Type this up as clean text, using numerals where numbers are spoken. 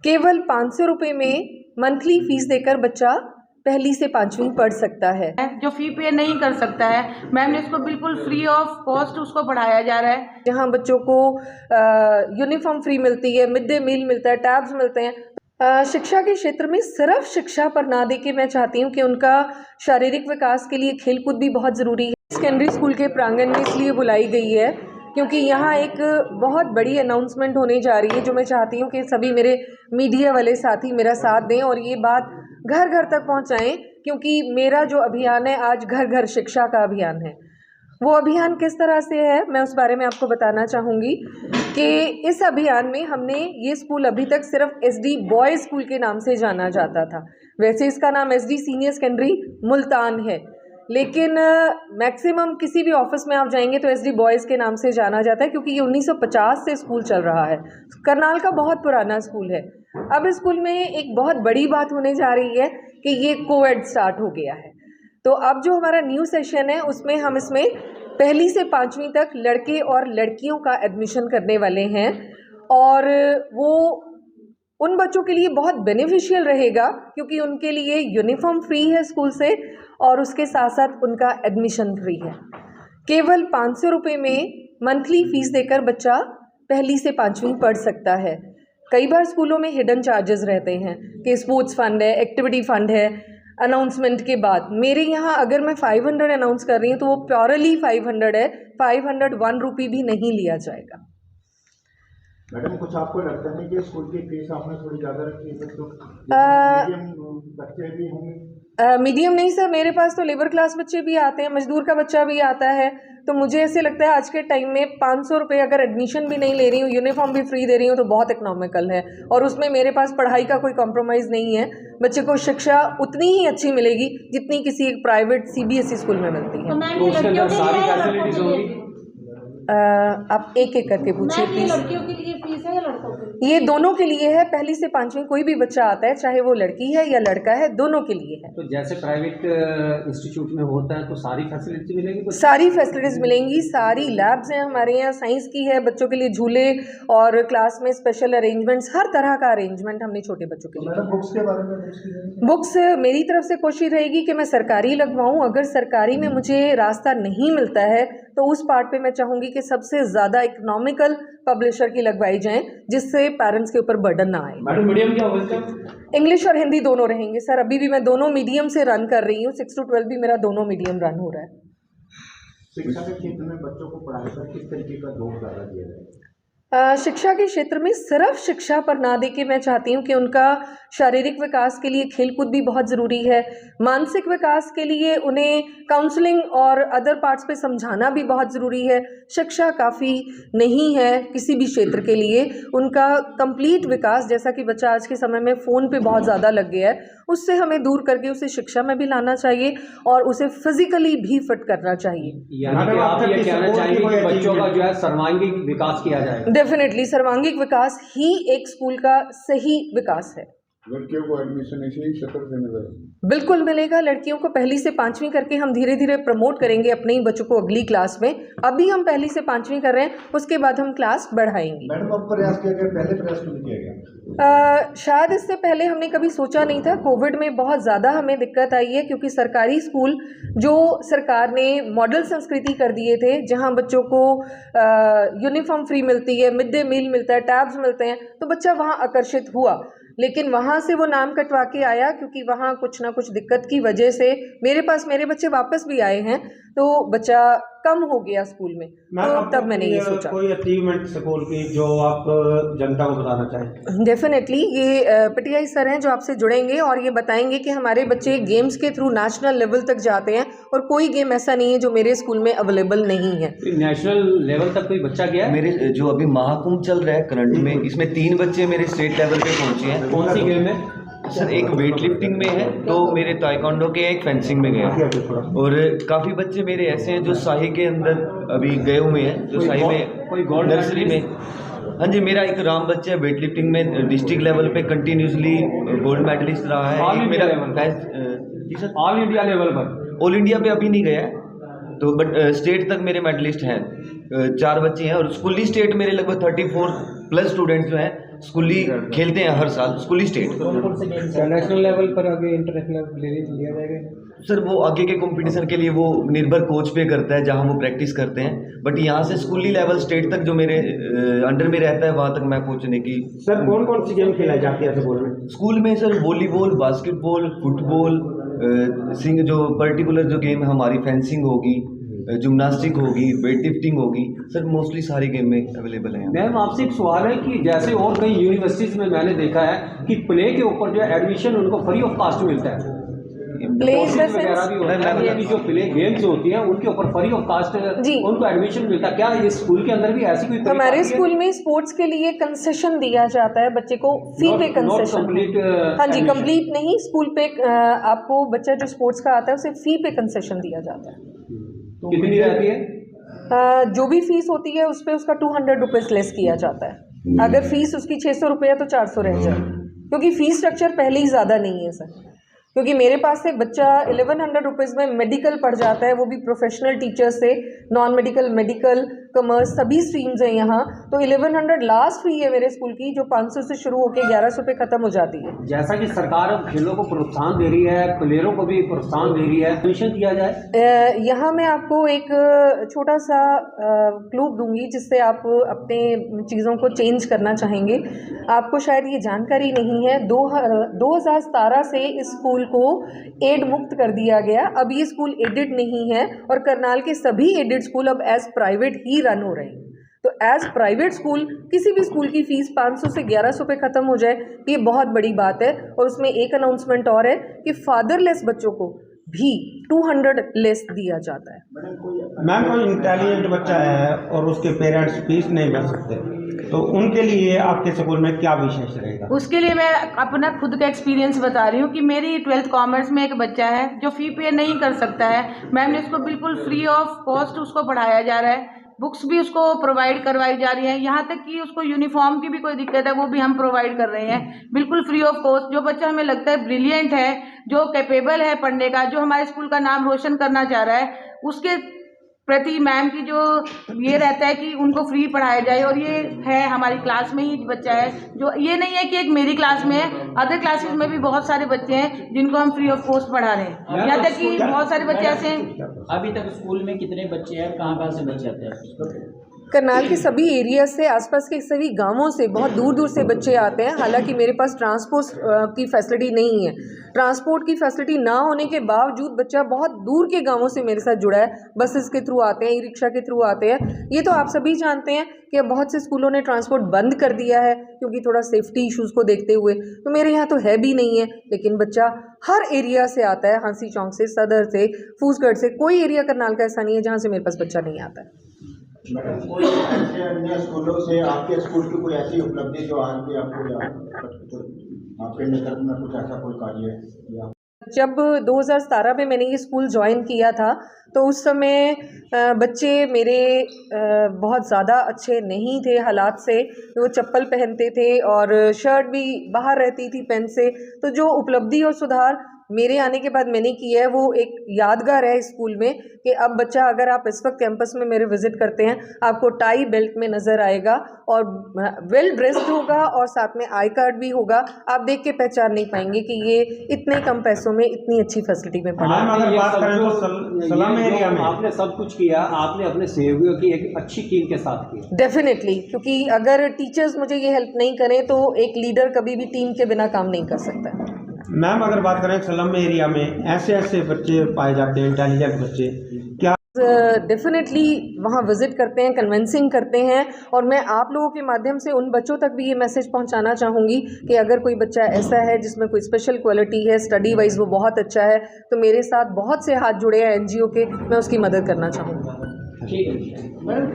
केवल 500 रुपये में मंथली फीस देकर बच्चा पहली से 5वीं पढ़ सकता है। जो फी पे नहीं कर सकता है, मैम ने इसको बिल्कुल फ्री ऑफ कॉस्ट उसको पढ़ाया जा रहा है। जहाँ बच्चों को यूनिफॉर्म फ्री मिलती है, मिड डे मील मिलता है, टैब्स मिलते हैं। शिक्षा के क्षेत्र में सिर्फ शिक्षा पर ना दे के मैं चाहती हूँ कि उनका शारीरिक विकास के लिए खेलकूद भी बहुत ज़रूरी है। सेकेंडरी स्कूल के प्रांगण में इसलिए बुलाई गई है क्योंकि यहाँ एक बहुत बड़ी अनाउंसमेंट होने जा रही है, जो मैं चाहती हूँ कि सभी मेरे मीडिया वाले साथी मेरा साथ दें और ये बात घर घर तक पहुँचाएं, क्योंकि मेरा जो अभियान है आज घर घर शिक्षा का अभियान है। वो अभियान किस तरह से है मैं उस बारे में आपको बताना चाहूँगी कि इस अभियान में हमने ये स्कूल अभी तक सिर्फ SD बॉयज़ स्कूल के नाम से जाना जाता था। वैसे इसका नाम SD सीनियर सेकेंडरी मुल्तान है, लेकिन मैक्सिमम किसी भी ऑफिस में आप जाएंगे तो SD बॉयज़ के नाम से जाना जाता है, क्योंकि ये 1950 से स्कूल चल रहा है। करनाल का बहुत पुराना स्कूल है। अब इस स्कूल में एक बहुत बड़ी बात होने जा रही है कि ये कोएड स्टार्ट हो गया है। तो अब जो हमारा न्यू सेशन है उसमें हम इसमें पहली से 5वीं तक लड़के और लड़कियों का एडमिशन करने वाले हैं, और वो उन बच्चों के लिए बहुत बेनिफिशियल रहेगा क्योंकि उनके लिए यूनिफॉर्म फ्री है स्कूल से और उसके साथ साथ उनका एडमिशन फ्री है। केवल 500 रुपये में मंथली फीस देकर बच्चा पहली से 5वीं पढ़ सकता है। कई बार स्कूलों में हिडन चार्जेस रहते हैं कि स्पोर्ट्स फंड है, एक्टिविटी फंड है। अनाउंसमेंट के बाद मेरे यहाँ अगर मैं 500 अनाउंस कर रही हूँ तो वो प्योरली 500 है, 501 रुपये भी नहीं लिया जाएगा। मैडम, कुछ आपको लगता नहीं कि स्कूल की फीस आपने थोड़ी ज़्यादा रखी है? तो मीडियम बच्चे भी होंगे? मीडियम नहीं सर, मेरे पास तो लेबर क्लास बच्चे भी आते हैं, मजदूर का बच्चा भी आता है। तो मुझे ऐसे लगता है आज के टाइम में 500 रुपये अगर एडमिशन भी नहीं ले रही हूँ, यूनिफॉर्म भी फ्री दे रही हूँ तो बहुत इकोनॉमिकल है, और उसमें मेरे पास पढ़ाई का कोई कॉम्प्रोमाइज़ नहीं है। बच्चे को शिक्षा उतनी ही अच्छी मिलेगी जितनी किसी एक प्राइवेट CBSE स्कूल में मिलती है। आप एक एक करके पूछिए प्लीज। लड़कियों के लिए फीस है या लड़कों के लिए? ये दोनों के लिए है। पहली से 5वीं कोई भी बच्चा आता है, चाहे वो लड़की है या लड़का है, दोनों के लिए है। तो जैसे प्राइवेट इंस्टीट्यूट में होता है तो सारी फैसिलिटी मिलेगी? सारी फैसिलिटीज मिलेंगी, सारी लैब्स हैं हमारे यहाँ, साइंस की है, बच्चों के लिए झूले और क्लास में स्पेशल अरेंजमेंट्स, हर तरह का अरेंजमेंट हमने छोटे बच्चों के लिए। बुक्स के बारे में बुक्स मेरी तरफ से कोशिश रहेगी कि मैं सरकारी लगवाऊँ। अगर सरकारी में मुझे रास्ता नहीं मिलता है तो उस पार्ट पे मैं चाहूँगी कि सबसे ज़्यादा इकोनॉमिकल पब्लिशर की लगवाई जाएं, जिससे पेरेंट्स के ऊपर बर्डन ना आए। मैडम, मीडियम क्या होगा? इंग्लिश और हिंदी दोनों रहेंगे सर। अभी भी मैं दोनों मीडियम से रन कर रही हूँ, 6 to 12 भी मेरा दोनों मीडियम रन हो रहा है। शिक्षा के क्षेत्र में बच्चों को पढ़ाई पर किस तरीके का जोर ज़्यादा दिया जाए? शिक्षा के क्षेत्र में सिर्फ शिक्षा पर ना दे के मैं चाहती हूँ कि उनका शारीरिक विकास के लिए खेलकूद भी बहुत ज़रूरी है। मानसिक विकास के लिए उन्हें काउंसलिंग और अदर पार्ट्स पे समझाना भी बहुत ज़रूरी है। शिक्षा काफ़ी नहीं है किसी भी क्षेत्र के लिए। उनका कंप्लीट विकास, जैसा कि बच्चा आज के समय में फ़ोन पे बहुत ज़्यादा लग गया है, उससे हमें दूर करके उसे शिक्षा में भी लाना चाहिए और उसे फिजिकली भी फिट करना चाहिए। यानी कि आप ये कहना चाहेंगे कि बच्चों का जो है सर्वांगीण विकास किया जाएगा? डेफिनेटली सर्वांगीण विकास ही एक स्कूल का सही विकास है। लड़कियों को एडमिशन इसी क्षेत्र से मिलेगा? बिल्कुल मिलेगा। लड़कियों को पहली से 5वीं करके हम धीरे धीरे प्रमोट करेंगे अपने ही बच्चों को अगली क्लास में। अभी हम पहली से 5वीं कर रहे हैं, उसके बाद हम क्लास बढ़ाएंगे। मैडम, अब प्रयास किया गया, पहले प्रयास क्यों किया गया? शायद इससे पहले हमने कभी सोचा नहीं था। कोविड में बहुत ज़्यादा हमें दिक्कत आई है, क्योंकि सरकारी स्कूल जो सरकार ने मॉडल संस्कृति कर दिए थे, जहाँ बच्चों को यूनिफॉर्म फ्री मिलती है, मिड डे मील मिलता है, टैब्स मिलते हैं, तो बच्चा वहाँ आकर्षित हुआ। लेकिन वहाँ से वो नाम कटवा के आया, क्योंकि वहाँ कुछ ना कुछ दिक्कत की वजह से मेरे पास मेरे बच्चे वापस भी आए हैं, तो बच्चा कम हो गया स्कूल में। तो तब मैंने ये सोचा। कोई अचीवमेंट स्कूल की जो आप जनता को बताना चाहें? डेफिनेटली ये PTI सर हैं जो आपसे जुड़ेंगे और ये बताएंगे कि हमारे बच्चे गेम्स के थ्रू नेशनल लेवल तक जाते हैं, और कोई गेम ऐसा नहीं है जो मेरे स्कूल में अवेलेबल नहीं है। नेशनल लेवल तक कोई बच्चा गया? मेरे जो अभी महाकुंभ चल रहा है करंट में, इसमें 3 बच्चे मेरे स्टेट लेवल पे पहुंचे हैं। कौन सी गेम में? सर, एक वेट लिफ्टिंग में है, 2 मेरे ताइक्वांडो के, एक फेंसिंग में गया, और काफ़ी बच्चे मेरे ऐसे हैं जो शाही के अंदर अभी गए हुए हैं, जो शाही में कोई गोल्ड नर्सरी में। हाँ जी, मेरा एक राम बच्चा है वेट लिफ्टिंग में डिस्ट्रिक्ट लेवल पे कंटिन्यूसली गोल्ड मेडलिस्ट रहा है। All India level? जी सर, ऑल इंडिया लेवल पर? ऑल इंडिया पे अभी नहीं गया है, तो बट स्टेट तक मेरे मेडलिस्ट हैं। 4 बच्चे हैं, और स्कूली स्टेट मेरे लगभग 34+ स्टूडेंट्स जो हैं स्कूली खेलते हैं हर साल, स्कूली स्टेट। नेशनल लेवल पर आगे इंटरनेशनल लिया जाएगा सर वो आगे के कंपटीशन के लिए वो निर्भर कोच पे करता है जहाँ वो प्रैक्टिस करते हैं, बट यहाँ से स्कूली लेवल स्टेट तक जो मेरे अंडर में रहता है वहाँ तक मैं पहुँचने की। सर कौन कौन सी गेम खेलाई जाती है स्कूल में? स्कूल में सर वॉलीबॉल, बास्केटबॉल, फुटबॉल, सिंग जो पर्टिकुलर जो गेम हमारी फेंसिंग होगी, जिम्नास्टिक होगी, वेट लिफ्टिंग होगी, सर मोस्टली सारी गेम में अवेलेबल हैं। मैम आपसे एक सवाल है कि जैसे और कई यूनिवर्सिटीज़ में मैंने देखा है कि प्ले के ऊपर जो एडमिशन उनको फ्री ऑफ कास्ट मिलता है, प्ले वगैरह भी होता है, अभी जो प्ले गेम्स होती हैं उनके ऊपर फ्री ऑफ कास्ट उनको एडमिशन मिलता है। क्या इस स्कूल के अंदर भी ऐसी कोई हमारे स्कूल में स्पोर्ट्स के लिए कंसेशन दिया जाता है बच्चे को, फी पे कंसेशन। हाँ जी, कंप्लीट नहीं, स्कूल पे आपको बच्चा जो स्पोर्ट्स का आता है उसे फी पे कंसेशन दिया जाता है। कितनी रहती है? जो भी फीस होती है उस पर उसका 200 रुपीज़ लेस किया जाता है। अगर फीस उसकी 600 रुपये है तो 400 रह जाए, क्योंकि फीस स्ट्रक्चर पहले ही ज़्यादा नहीं है सर। क्योंकि मेरे पास से बच्चा 1100 रुपीज़ में मेडिकल पढ़ जाता है, वो भी प्रोफेशनल टीचर से, नॉन मेडिकल, मेडिकल, कॉमर्स सभी स्ट्रीम्स हैं यहाँ। तो 1100 लास्ट फी है मेरे स्कूल की, जो 500 से शुरू होकर 1100 पे ख़त्म हो जाती है। जैसा कि सरकार अब खेलों को प्रोत्साहन दे रही है, प्लेयरों को भी प्रोत्साहन दे रही है, एडमिशन दिया जाए। यहाँ मैं आपको एक छोटा सा क्लू दूंगी जिससे आप अपने चीज़ों को चेंज करना चाहेंगे। आपको शायद ये जानकारी नहीं है, 2017 से इस स्कूल को एड मुक्त कर दिया गया। अब ये स्कूल एडेड नहीं है और करनाल के सभी एडेड स्कूल अब एज प्राइवेट ही रन हो रहे हैं। तो एज प्राइवेट स्कूल किसी भी स्कूल की फ़ीस 500 से 1100 पे ख़त्म हो जाए, ये बहुत बड़ी बात है। और उसमें एक अनाउंसमेंट और है कि फादरलेस बच्चों को भी 200 लेस दिया जाता है। मैम कोई इंटेलिजेंट बच्चा है और उसके पेरेंट्स फीस नहीं भर सकते, तो उनके लिए आपके स्कूल में क्या विशेष रहेगा? उसके लिए मैं अपना खुद का एक्सपीरियंस बता रही हूँ कि मेरी 12th कॉमर्स में एक बच्चा है जो फ़ी पे नहीं कर सकता है। मैम ने उसको बिल्कुल फ्री ऑफ कॉस्ट उसको पढ़ाया जा रहा है, बुक्स भी उसको प्रोवाइड करवाई जा रही हैं, यहाँ तक कि उसको यूनिफॉर्म की भी कोई दिक्कत है वो भी हम प्रोवाइड कर रहे हैं बिल्कुल फ्री ऑफ कॉस्ट। जो बच्चा हमें लगता है ब्रिलियंट है, जो कैपेबल है पढ़ने का, जो हमारे स्कूल का नाम रोशन करना चाह रहा है, उसके प्रति मैम की जो ये रहता है कि उनको फ्री पढ़ाया जाए। और ये है हमारी क्लास में ही बच्चा है, जो ये नहीं है कि एक मेरी क्लास में है, अदर क्लासेस में भी बहुत सारे बच्चे हैं जिनको हम फ्री ऑफ कॉस्ट पढ़ा रहे हैं। यहाँ तक कि बहुत सारे बच्चे ऐसे हैं। अभी तक स्कूल में कितने बच्चे हैं, कहाँ से बच्चे आते हैं? करनाल के सभी एरिया से, आसपास के सभी गांवों से, बहुत दूर दूर से बच्चे आते हैं। हालांकि मेरे पास ट्रांसपोर्ट की फैसिलिटी नहीं है। ट्रांसपोर्ट की फैसिलिटी ना होने के बावजूद बच्चा बहुत दूर के गांवों से मेरे साथ जुड़ा है। बसेस के थ्रू आते हैं, ई रिक्शा के थ्रू आते हैं। ये तो आप सभी जानते हैं कि अब बहुत से स्कूलों ने ट्रांसपोर्ट बंद कर दिया है क्योंकि थोड़ा सेफ्टी इश्यूज़ को देखते हुए। तो मेरे यहाँ तो है भी नहीं है, लेकिन बच्चा हर एरिया से आता है, हांसी चौक से, सदर से, फूसगढ़ से। कोई एरिया करनाल का ऐसा नहीं है जहाँ से मेरे पास बच्चा नहीं आता है। कोई ऐसे अन्य स्कूलों से आपके स्कूल की कोई ऐसी उपलब्धि जो आज भी आपको आपके नेतृत्व में कुछ ऐसा कोई कार्य है? जब 2017 में मैंने ये स्कूल ज्वाइन किया था तो उस समय बच्चे मेरे बहुत ज़्यादा अच्छे नहीं थे हालात से। वो चप्पल पहनते थे और शर्ट भी बाहर रहती थी पैंट से। तो जो उपलब्धि और सुधार मेरे आने के बाद मैंने किया है वो एक यादगार है स्कूल में कि अब बच्चा, अगर आप इस वक्त कैंपस में मेरे विज़िट करते हैं, आपको टाई बेल्ट में नज़र आएगा और वेल ड्रेस्ड होगा और साथ में आई कार्ड भी होगा। आप देख के पहचान नहीं पाएंगे कि ये इतने कम पैसों में इतनी अच्छी फैसिलिटी में पढ़ा। अगर बात करें तो सलाम एरिया में आपने सब कुछ किया, आपने अपने सहयोगियों की एक अच्छी टीम के साथ किया। डेफिनेटली, क्योंकि अगर टीचर्स मुझे ये हेल्प नहीं करें तो एक लीडर कभी भी टीम के बिना काम नहीं कर सकता। मैम अगर बात करें स्लम एरिया में ऐसे बच्चे पाए जाते हैं, इंटेलिजेंट बच्चे, क्या डेफिनेटली वहाँ विज़िट करते हैं, कन्विंसिंग करते हैं। और मैं आप लोगों के माध्यम से उन बच्चों तक भी ये मैसेज पहुँचाना चाहूँगी कि अगर कोई बच्चा ऐसा है जिसमें कोई स्पेशल क्वालिटी है, स्टडी वाइज वो बहुत अच्छा है, तो मेरे साथ बहुत से हाथ जुड़े हैं NGO के, मैं उसकी मदद करना चाहूँगी। ठीक है।